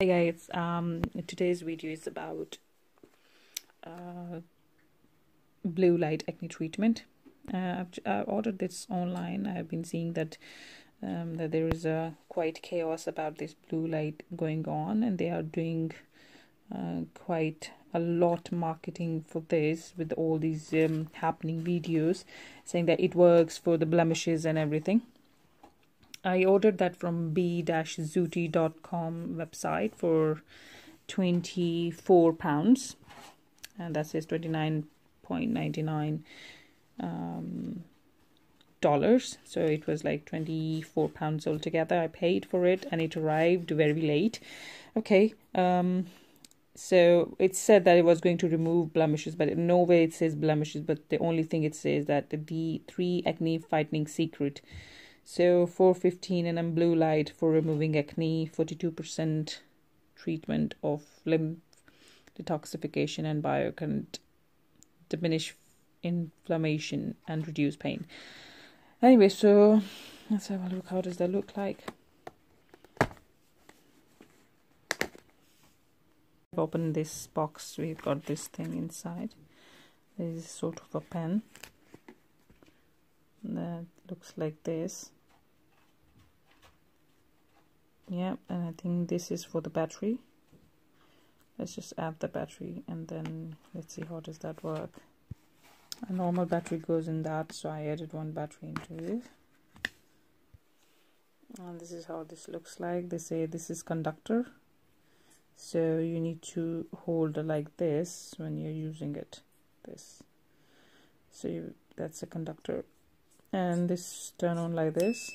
Hey guys, today's video is about blue light acne treatment. I've ordered this online. I've been seeing that that there is quite chaos about this blue light going on, and they are doing quite a lot marketing for this with all these happening videos saying that it works for the blemishes and everything. I ordered that from b-zooty.com website for £24, and that says $29.99 dollars. So it was like £24 altogether. I paid for it and it arrived very late. Okay, so it said that it was going to remove blemishes, but in no way it says blemishes, but the only thing it says that the 3 acne fighting secret. So 415 nm blue light for removing acne, 42% treatment of lymph detoxification and biocurrent, diminish inflammation and reduce pain. Anyway, so let's have a look. How does that look like? Open this box. We've got this thing inside. There is sort of a pen that looks like this. Yeah, and I think this is for the battery. Let's just add the battery and then let's see how does that work. A normal battery goes in that, so I added one battery into it. And this is how this looks like. They say this is conductor, so you need to hold it like this when you're using it. This, so that's a conductor, and this turn on like this,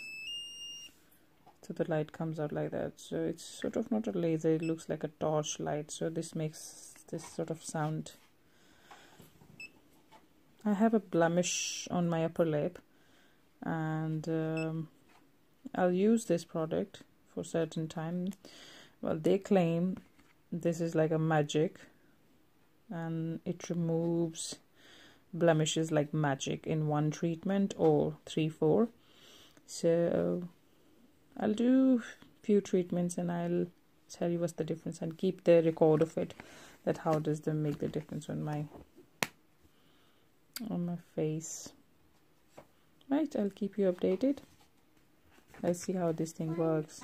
so the light comes out like that. So it's sort of not a laser, it looks like a torch light, so this makes this sort of sound. I have a blemish on my upper lip, and I'll use this product for certain time. Well, they claim this is like a magic and it removes blemishes like magic in one treatment or 3-4. So I'll do few treatments and I'll tell you what's the difference and keep the record of it, that how does them make the difference on my face. Right, I'll keep you updated. Let's see how this thing works.